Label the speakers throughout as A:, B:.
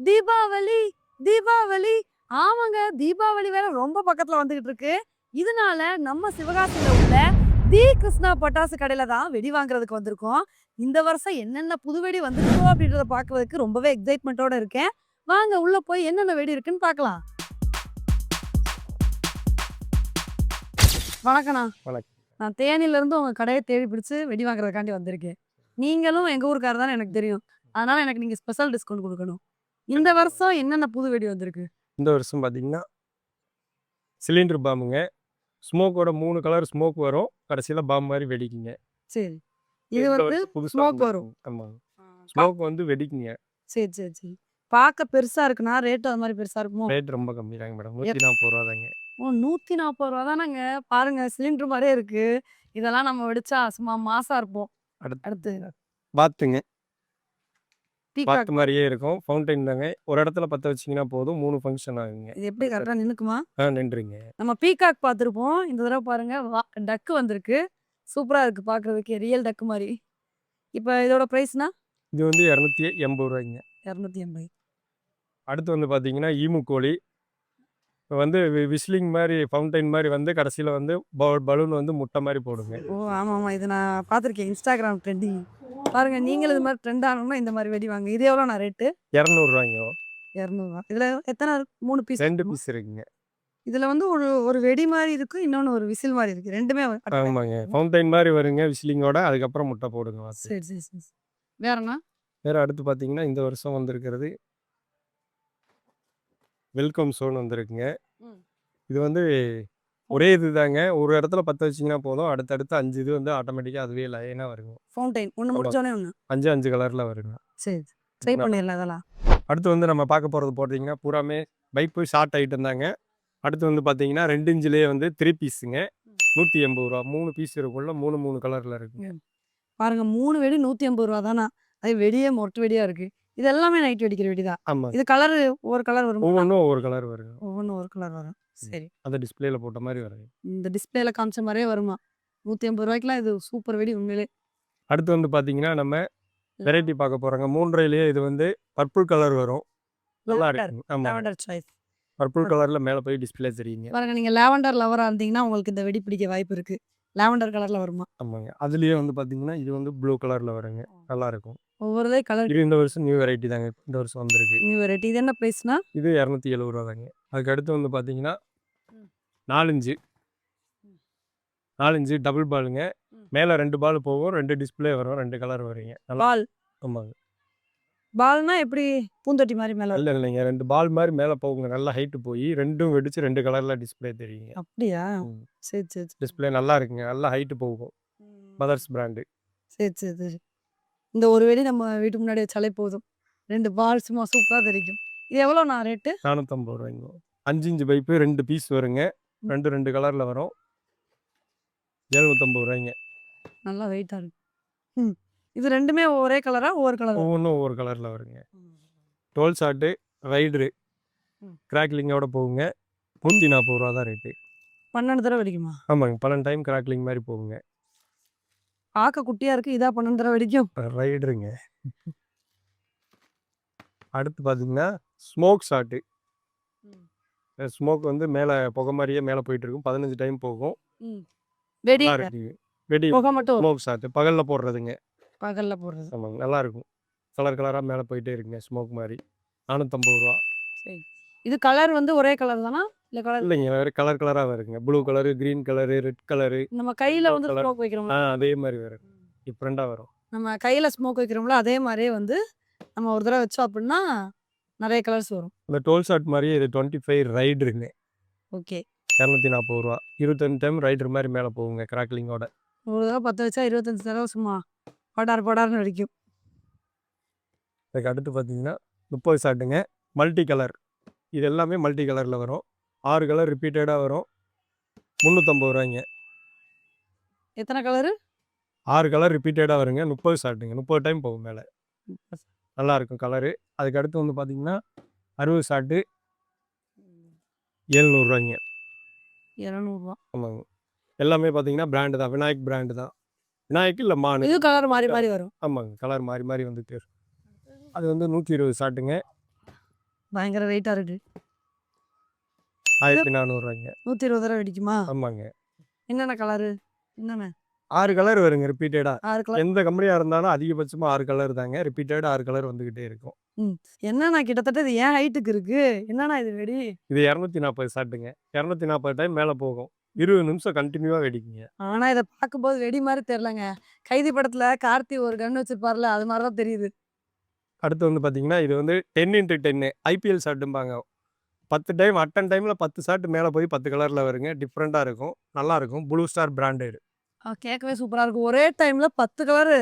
A: தீபாவளி தீபாவளி ஆமாங்க, தீபாவளி வேற ரொம்ப பக்கத்துல வந்துகிட்டு இருக்கு. இதனால நம்ம சிவகாசியில உள்ள தி கிருஷ்ணா பட்டாசு கடையில தான் வெடி வாங்குறதுக்கு வந்திருக்கோம். இந்த வருஷம் என்னென்ன புது வெடி வந்திருக்கோ அப்படின்றத பார்க்கறதுக்கு ரொம்பவே எக்ஸைட்மெண்ட்டோட இருக்கேன். வாங்க உள்ள போய் என்னென்ன வெடி இருக்குன்னு பார்க்கலாம். வணக்கண்ணா.
B: வணக்கம்.
A: நான் தேனியில இருந்து உங்க கடையை தேடி பிடிச்சு வெடி வாங்குறதுக்காண்டி வந்திருக்கேன். நீங்களும் எங்க ஊருக்காரர் தானே எனக்கு தெரியும். அதனால எனக்கு நீங்க ஸ்பெஷல் டிஸ்கவுண்ட் கொடுக்கணும். இந்த வருஷம் என்னென்ன புது வெடி வந்திருக்கு?
B: இந்த வருஷம் பார்த்தீங்கன்னா சிலிண்டர் பாம்புங்க. ஸ்மோக்கோட 3 கலர் ஸ்மோக் வரும். கடைசியில் பாம்பு மாதிரி வெடிக்குங்க.
A: சரி. இது
B: இந்த
A: வந்து
B: வருஷம் புதுசா
A: ஸ்மோக் வரும்.
B: ஆமாங்க.
A: ஆ,
B: ஸ்மோக் வந்து வெடிக்குங்க.
A: சரி சரி சரி. பார்க்க பெருசா இருக்குண்ணா. ரேட் அது மாதிரி பெருசா இருக்குமோ?
B: ரேட் ரொம்ப கம்மி தாங்க மேடம். 140 ரூபா தாங்க.
A: ஓ, 140 தானங்க. பாருங்க, சிலிண்டர் மாதிரியே இருக்கு. இதெல்லாம் நம்ம வெடிச்சா சும்மா மாசா இருப்போம்.
B: அடுத்து
A: அடுத்து
B: பாத்துங்க.
A: பீகாக்.
B: பாத்து மாதிரியே இருக்கும். ஃபவுண்டைன் தாங்க. ஒரு இடத்துல பற்ற வச்சிங்கன்னா போதும் 3 ஃபங்க்ஷன் ஆகுங்க.
A: இது எப்படி கரெக்டா நின்னுக்குமா?
B: நின்றுங்க.
A: நம்ம பீகாக் பார்த்துருப்போம். இந்த தடவை பாருங்க டக்கு வந்திருக்கு. சூப்பரா இருக்கு பார்க்கறதுக்கு, ரியல் டக்கு மாதிரி. இப்போ இதோட பிரைஸ்னா
B: இது வந்து 280 ரூபாய்ங்க.
A: 280.
B: அடுத்து வந்து பார்த்தீங்கன்னா ஈமு கோழி. இப்போ வந்து விஸ்லிங் மாதிரி ஃபவுண்டைன் மாதிரி வந்து கடைசியில் வந்து பலூன் வந்து முட்டை மாதிரி போடுங்க.
A: ஓ, ஆமா ஆமா, இது நான் பார்த்துருக்கேன். Instagram trending. பாருங்க, நீங்களும் இது மாதிரி ட்ரெண்ட் ஆகணும்னா இந்த மாதிரி வெடி வாங்க. இது எவ்வளோண்ணா ரேட்டு?
B: 200 ரூபாய்ங்க.
A: 200. இதுல எத்தனை 3 பீஸ்?
B: 2 பீஸ் இருக்குங்க.
A: இதுல வந்து ஒரு ஒரு வெடி மாதிரி இருக்கு, இன்னொன்னு ஒரு விசில் மாதிரி இருக்கு. ரெண்டுமே
B: ஆமாங்க. ஃபவுண்டைன் மாதிரி வருங்க விஸ்லிங்கோட. அதுக்கப்புறம் முட்டை போடுங்க வாத்து.
A: சரி சரி சரி. வேறண்ணா?
B: வேற அடுத்து பார்த்தீங்கன்னா இந்த வருஷம் வந்திருக்கிறது வெல்கம் சோன் வந்திருக்குங்க. இது வந்து ஒரே இது தாங்க. ஒரு இடத்துல பற்ற வச்சிங்கன்னா போதும். அடுத்தடுத்து 5 இது வந்து ஆட்டோமேட்டிக்காக அதுவே லைனாக வருங்க.
A: ஃபவுண்டைன் ஒன்று முடிச்சோடனே ஒன்று.
B: 5 கலரில் வருங்க.
A: சரி, ட்ரை பண்ணிடலாம் அதெல்லாம்.
B: அடுத்து வந்து நம்ம பார்க்க போகிறது போட்டிங்கன்னா பூராமே பைப்பு ஷார்ட் ஐட்டம் தாங்க. அடுத்து வந்து பார்த்தீங்கன்னா 2 இன்ச்சிலேயே வந்து 3 பீஸுங்க. 180 ரூபா. 3 பீஸ் இருக்குள்ள 3 கலரில் இருக்குங்க.
A: பாருங்க, 3 வெடி 180 தானா? அது வெடியே மொட்டை வெடியா இருக்கு. இது எல்லாமே நைட் வெடிக்கிற வெடி தான்.
B: ஆமாம்.
A: இது கலர் ஒவ்வொரு கலர் வரும்.
B: ஒவ்வொன்றும் ஒவ்வொரு கலர் வருங்க.
A: ஒவ்வொன்றும் ஒரு கலர் வரும். சரி.
B: அந்த டிஸ்பிளேல போட்ட மாதிரி வருங்க.
A: இந்த டிஸ்பிளேல காமிச்ச மாதிரியே வருமா? 180 ரூபாய்க்குலாம் இது சூப்பர் வெடி உண்மையிலே.
B: அடுத்து வந்து பார்த்தீங்கன்னா நம்ம வெரைட்டி பார்க்க போகிறோங்க. 3லேயே இது வந்து பர்பிள் கலர் வரும். நல்லா இருக்கு. ஆமாம்,
A: லாவெண்டர் சாய்ஸ்.
B: பர்பிள் கலரில் மேலே போய் டிஸ்பிளே தெரியுங்க.
A: பாருங்க, நீங்க லாவெண்டர் லவரா இருந்தீங்கன்னா உங்களுக்கு இந்த வெடி பிடிக்க வாய்ப்பு இருக்கு. லாவெண்டர் கலர்ல வருமா?
B: ஆமாங்க. அதுலேயே வந்து பார்த்தீங்கன்னா இது வந்து ப்ளூ கலரில் வருங்க. நல்லா இருக்கும்.
A: ஒவ்வொரு கலர்.
B: இது இந்த வருஷம் நியூ வெரைட்டி தாங்க. இந்த வருஷம் வந்திருக்கு.
A: New variety. இது என்ன பிரைஸ்னா?
B: இது 270 ரூபா தாங்க. அதுக்கு அடுத்து வந்து பார்த்தீங்கன்னா 4 இன்ச்சு டபுள் பாலுங்க. மேலே 2 பால் போகும். 2 டிஸ்பிளே வரும். 2 கலர் வருங்க. நல்லா.
A: பால்.
B: ஆமாங்க.
A: பால்னா எப்படி? பூந்தொட்டி மாதிரி மேல?
B: இல்லைங்க. 2 பால் மாதிரி மேலே போகுங்க. நல்லா ஹைட்டு போய் 2ம் வெடிச்சு 2 கலரில் டிஸ்பிளே தெரியுங்க.
A: அப்படியா? சரி சரி.
B: டிஸ்பிளே நல்லா இருக்குங்க. நல்லா ஹைட்டு போகும். Mothers brand.
A: சரி சரி சரி. இந்த ஒரு வெடி நம்ம வீட்டுக்கு முன்னாடி வச்சாலே போதும். 2 பால் சும்மா சூப்பராக தெரிக்கும். இது எவ்வளோண்ணா ரேட்டு?
B: 450 ரூபாய்ங்க. 5 இன்ச்சு பைப்பு 2 பீஸ் வருங்க. 2 கலரில் வரும். 750 ரூபாய்ங்க.
A: நல்லா வெயிட்டாக இருக்கு. இது ரெண்டுமே ஒரே கலரா ஒவ்வொரு கலர்?
B: ஒவ்வொன்றும் ஒவ்வொரு கலரில் வருங்க. 12 ஷாட்டு ரைடரு கிராக்லிங்கோட போகுங்க. 140 ரூபா தான் ரேட்டு.
A: 12 தடவை வெடிக்குமா?
B: ஆமாங்க. 12 டைம் கிராக்லிங் மாதிரி போகுங்க.
A: பார்க்க குட்டியாக இருக்குது. இதா 12 தடவை வெடிக்கும்?
B: ரைடருங்க. அடுத்து பார்த்தீங்கன்னா ஸ்மோக் ஷாட்டு. ஸ்மோக் வந்து மேலே புகை மாதிரியே மேலே போயிட்டு இருக்கும். 15 டைம் போகும்.
A: வெடி
B: வெடி
A: புகை மட்டும்
B: ஸ்மோக் ஷாட்டு பகலில் போடுறதுங்க.
A: பகல்ல போடுறது.
B: ஆமாங்க. நல்லாயிருக்கும். கலராக மேலே போயிட்டே இருக்குங்க. ஸ்மோக் மாதிரி 450 ரூபா.
A: சரி. இது கலர் வந்து ஒரே கலர் தானா? இல்லை கலர்
B: இல்லைங்க. வேறு கலராக வருங்க. Blue colour, green colour, red colour.
A: நம்ம கையில் வந்து ஸ்மோக் வைக்கிறோம்ல,
B: அதே மாதிரி வரும். டிஃப்ரெண்ட்டாக வரும்.
A: நம்ம கையில் ஸ்மோக் வைக்கிறோம்ல அதே மாதிரியே வந்து நம்ம ஒரு தடவை வச்சோம் அப்படின்னா நிறைய கலர்ஸ் வரும்.
B: இந்த 12 ஷாட் மாதிரியே இது 25 ரைடருங்க.
A: ஓகே.
B: 240 ரூபா. 25 டைம் ரைடர் மாதிரி மேலே போகுங்க கிராக்லிங்கோட.
A: ஒரு தடவை 10 வச்சா 25 தடவை சும்மா படார்னு வெடிக்கும்.
B: அதுக்கு அடுத்து பார்த்தீங்கன்னா 30 ஷாட்டுங்க. Multi colour. இது எல்லாமே மல்டி கலரில் வரும். 6 கலர் ரிப்பீட்டடாக வரும். 350 ரூபாய்ங்க.
A: எத்தனை கலரு?
B: 6 கலர் ரிப்பீட்டடாக வருங்க. 30 ஷாட்டுங்க. 30 டைம் போகும் மேலே. நல்லாயிருக்கும் கலரு. அதுக்கு அடுத்து வந்து பார்த்தீங்கன்னா 60 ஷாட்டு 700 ரூபாய்ங்க.
A: 200.
B: ஆமாங்க. எல்லாமே பார்த்தீங்கன்னா பிராண்டு தான். விநாயக் பிராண்டு தான். விநாயக் இல்லை மானு.
A: இது கலர் மாறி வரும்.
B: ஆமாங்க. கலர் மாறி வந்துட்டு அது வந்து 120 ஷாட்டுங்க.
A: பயங்கர வெயிட்டா இருக்கு.
B: 1400
A: 120 தடவை வெடிக்குமா?
B: ஆமாங்க.
A: என்னென்ன கலரு? என்னென்ன?
B: 6 கலர் வருங்க ரிப்பீட்டடா.
A: 6 கலர்.
B: எந்த கம்பெனியா இருந்தாலும் அதிகபட்சமா 6 கலர் தாங்க. ரிப்பீட்டடா 6 கலர் வந்துகிட்டே இருக்கும்.
A: என்னண்ணா கிட்டத்தட்ட இது என் ஹைட்டுக்கு இருக்கு. என்னண்ணா இது வெடி?
B: இது 240 ஷாட்டுங்க. 240 டைம் மேல போகும். 20 நிமிஷம் கண்டினியூவா வெடிக்குங்க.
A: ஆனா இத பார்க்கும்போது வெடி மாரி தெரியலங்க. கைதி படத்துல கார்த்தி ஒரு கன் வச்சிருப்பார்ல, அது மாரி தான் தெரியுது.
B: அடுத்து வந்து பார்த்தீங்கன்னா, இது வந்து 10x10 ஐபிஎல் ஷாட்டும்பாங்க. 10 டைம் அட்டன் டைம்ல 10 ஷாட் மேல போய் 10 கலர்ல வருங்க. டிஃப்ரெண்டா இருக்கும். நல்லாருக்கும். Blue star branded.
A: கேட்கவே சூப்பரா இருக்கும். ஒரே டைம்ல 10 கலரு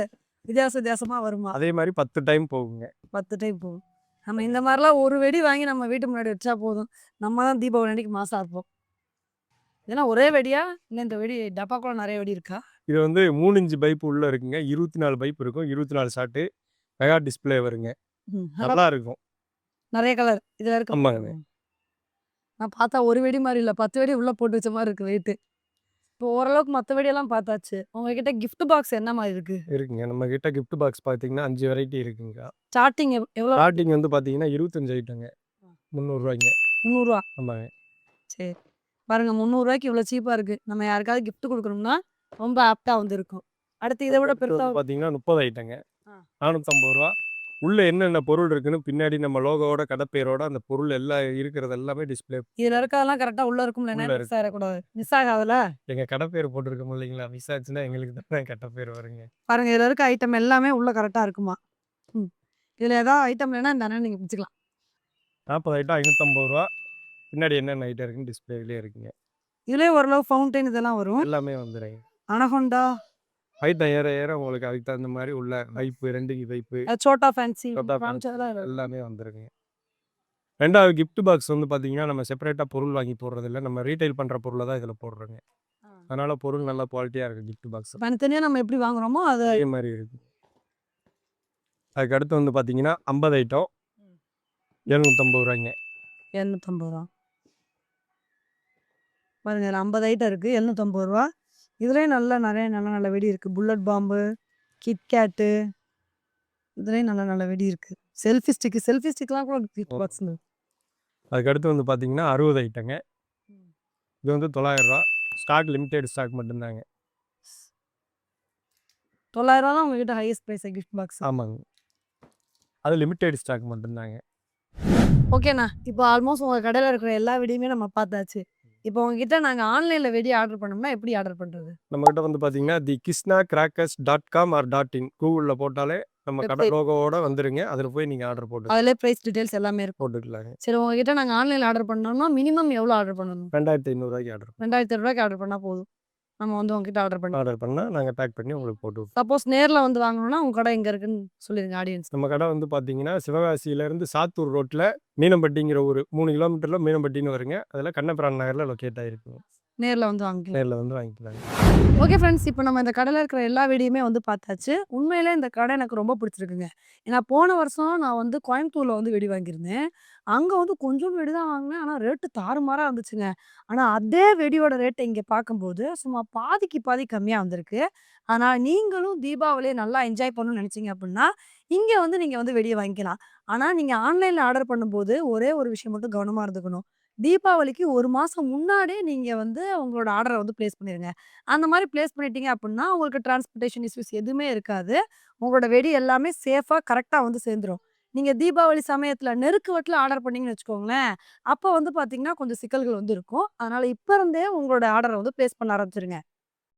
A: வித்தியாசமா வருமா?
B: அதே மாரி 10 டைம் போகுங்க.
A: 10 டைம் போகும். நம்ம இந்த மாரிலாம் ஒரு வெடி வாங்கி நம்ம வீட்டு முன்னாடி வச்சா போதும். நம்ம தான் தீபாவளி அன்னைக்கு மாசா இருப்போம். இதெல்லாம் ஒரே வெடியா? இல்ல இந்த வெடி டப்பாக்குள்ள நெறைய வெடி இருக்கா?
B: இது வந்து 3 இன்ச் பைப் உள்ள இருக்குங்க. 24 பைப் இருக்கும். 24 ஷாட்டு. மெகா டிஸ்ப்ளே வருங்க. நல்லா இருக்கும்.
A: நெறைய கலர் இதுல இருக்கு.
B: ஆமாங்க.
A: நான் பார்த்தா ஒரு வெடி மாரி இல்ல. 10 வெடி உள்ள போட்டு வச்ச மாரி இருக்கு வெயிட்டு. இப்போ ஓரளவுக்கு மத்த வெடியெல்லாம் பார்த்தாச்சு. உங்ககிட்ட கிஃப்ட் பாக்ஸ் என்ன மாரி இருக்கு?
B: இருக்குங்க. நம்ம கிட்ட கிஃப்ட் பாக்ஸ் பார்த்தீங்கன்னா 5 வெரைட்டி இருக்குங்க.
A: ஸ்டார்டிங் எவ்வளோ?
B: ஸ்டார்டிங் வந்து பார்த்தீங்கன்னா 25 ஐட்டங்க. ரூ. 300.
A: ரூ. 300.
B: ஆமாங்க.
A: சரி. பாருங்க ரூ. 300க்கு இவ்வளோ சீப்பா இருக்கு. நம்ம யாருக்காவது கிஃப்ட் குடுக்கணும்னா ரொம்ப ஆப்ட்டா வந்து இருக்கும். அடுத்து இத விட
B: அடுத்து
A: பெருசா
B: வந்து பார்த்தீங்கன்னா 30 ஐட்டங்க.
A: ஆ.
B: ரூ. 450. உள்ள என்னென்ன பொருள் இருக்குன்னு பின்னாடி நம்ம லோகோவோட கடப்பேரோட அந்த பொருள் எல்லாம் இருக்கிறது எல்லாமே டிஸ்ப்ளே.
A: இதுல இருக்கதெல்லாம் கரெக்ட்டா உள்ள இருக்கும்ல.
B: உள்ள
A: என்ன மிஸ் ஆயிறக்கூடாது. மிஸ் ஆகாதுல்ல?
B: எங்க கடப்பேர் போட்டிருக்கோம் இல்லைங்களா? மிஸ் ஆச்சுன்னா எங்களுக்கு தானே கெட்ட பேர் வருங்க.
A: பாருங்க இதுல இருக்க ஐட்டம் எல்லாமே உள்ள கரெக்ட்டா இருக்குமா? ம். இதுல ஏதாவது ஐட்டம் இல்லன்னா இந்த அண்ணன நீங்க பிச்சுக்கலாம்.
B: 40 ஐட்டம் ரூ. 550. பின்னாடி என்னென்ன ஐட்டம் இருக்குன்னு டிஸ்ப்ளேலயே இருக்குங்க.
A: இதுலயே ஓரளவு ஃபவுண்டைன் இதெல்லாம் வரும்.
B: எல்லாமே வந்துருங்க.
A: அனகொண்டா,
B: ஐட்டம் ஏற ஏற உங்களுக்கு அதுக்கு தகுந்த மாரி உள்ள பைப்பு 2 பைப்பு
A: சோட்டா ஃபேன்சி
B: சொட்டா
A: காமிச்சதெல்லாம் இதுல இருக்கு.
B: எல்லாமே வந்துருங்க. 2வது கிஃப்ட் பாக்ஸ் வந்து பார்த்தீங்கன்னா, நம்ம செப்பரேட்டா பொருள் வாங்கி போடுறதில்ல. நம்ம ரீட்டெயில் பண்ற பொருள தான் இதில போடுறோங்க. அதனால பொருள் நல்லா குவாலிட்டியா இருக்கு கிஃப்ட் பாக்ஸ்.
A: தனித்தனியா நம்ம எப்படி வாங்குறோமோ அது
B: அதே மாரி இருக்கு. அதுக்கு அடுத்து வந்து பார்த்தீங்கன்னா, 50 ஐட்டம் ரூ. 750.
A: ரூ. 750. பாருங்க இதுல 50 ஐட்டம் இருக்கு. ரூ. 750. இதுலயும் நெறைய நல்ல வெடி இருக்கு. புல்லட் பாம்பு, கிட்கேட்டு இதுலயும் நல்ல வெடி இருக்கு. செல்ஃபி ஸ்டிக்லாம் கூட கிஃப்ட் பாக்ஸ்ல.
B: அதுக்கு அடுத்து வந்து பார்த்தீங்கன்னா, 60 ஐட்டங்க. இது வந்து ரூ. 900. ஸ்டாக் லிமிடெட் ஸ்டாக் மட்டும்தாங்க.
A: ரூ. 900 தான் உங்ககிட்ட ஹையஸ்ட் பிரைஸ் கிஃப்ட் பாக்ஸ்.
B: ஆமாங்க. அது லிமிடெட் ஸ்டாக் மட்டும்தாங்க.
A: ஓகேண்ணா. இப்போ ஆல்மோஸ்ட் உங்க கடையில இருக்கிற எல்லா வெடியுமே நம்ம பார்த்தாச்சு. இப்போ உங்ககிட்ட நாங்க ஆன்லைன்ல வெடி ஆர்டர் பண்ணோம்னா எப்படி ஆர்டர் பண்றது?
B: நம்மகிட்ட வந்து பார்த்தீங்கன்னா, thekishnacrackers.com or .in கூகுள்ல போட்டாலே நம்ம கடை
A: வெப்சைட்.
B: லோகோவோட வந்துருங்க. அதில போய் நீங்க ஆர்டர்
A: அதுலயே பிரைஸ் டீடைல்ஸ் எல்லாமே இருக்கும்.
B: போட்டுக்கலாங்க.
A: சரி உங்ககிட்ட நாங்க ஆன்லைன்ல ஆர்டர் பண்ணோம்னா மினிமம் எவ்வளோ ஆர்டர் பண்ணணும்?
B: ரூ. 2500 ஆர்டர்
A: ரூ. 2500 ஆர்டர் பண்ணா போதும். நம்ம வந்து உங்ககிட்ட ஆர்டர் பண்ணலாம்.
B: ஆர்டர் பண்ணா நாங்க பேக் பண்ணி உங்களுக்கு போட்டு விட்டுருவோம்.
A: சப்போஸ் நேர்ல வந்து வாங்கணும்னா உங்க கடை எங்க இருக்குன்னு சொல்லிருங்க ஆடியன்ஸ்.
B: நம்ம கடை வந்து பார்த்தீங்கன்னா, சிவகாசியிலேருந்து சாத்தூர் ரோட்ல மீனம்பட்டிங்கிற ஒரு 3 கிலோமீட்டர்ல மீனம்பட்டின்னு வருங்க. அதில கண்ணபிரான் நகர்ல லொக்கேட் ஆகிருக்குங்க.
A: நேர்ல வந்து வாங்கிக்கலாம்.
B: நேர்ல வந்து வாங்கிக்கலாங்க.
A: ஓகே ஃப்ரெண்ட்ஸ், இப்போ நம்ம இந்த கடையில இருக்கிற எல்லா வெடியுமே வந்து பார்த்தாச்சு. உண்மையிலே இந்த கடை எனக்கு ரொம்ப பிடிச்சிருக்குங்க. ஏன்னா போன வருஷம் நான் வந்து கோயம்புத்தூர்ல வந்து வெடி வாங்கியிருந்தேன். அங்க வந்து கொஞ்சம் வெடி தான் வாங்கினேன். ஆனா ரேட்டு தாறுமாறா இருந்துச்சுங்க. ஆனா அதே வெடியோட ரேட்ட இங்க பார்க்கும்போது சும்மா பாதிக்கு பாதி கம்மியா வந்திருக்கு. அதனால நீங்களும் தீபாவளிய நல்லா என்ஜாய் பண்ணணும்னு நினைச்சீங்க அப்படின்னா, இங்க வந்து நீங்க வந்து வெடிய வாங்கிக்கலாம். ஆனா நீங்க ஆன்லைன்ல ஆர்டர் பண்ணும்போது ஒரே ஒரு விஷயம் மட்டும் கவனமா இருந்துக்கணும். தீபாவளிக்கு 1 மாசம் முன்னாடியே நீங்க வந்து உங்களோட ஆர்டர வந்து பிளேஸ் பண்ணிருங்க. அந்த மாரி பிளேஸ் பண்ணிட்டீங்க அப்புட்ன்னா, உங்களுக்கு டிரான்ஸ்போர்டேஷன் இஷ்யூஸ் எதுவுமே இருக்காது. உங்களோட வெடி எல்லாமே சேஃபா கரெக்ட்டா வந்து சேர்ந்துரும். நீங்க தீபாவளி சமயத்துல நெருக்குவட்டுல ஆர்டர் பண்ணீங்கன்னு வச்சுக்கோங்களேன், அப்ப வந்து பார்த்தீங்கன்னா, கொஞ்சம் சிக்கல்கள் வந்து இருக்கும். அதனால இப்ப இருந்தே உங்களோட ஆர்டர வந்து பிளேஸ் பண்ண ஆரம்பிச்சுருங்க.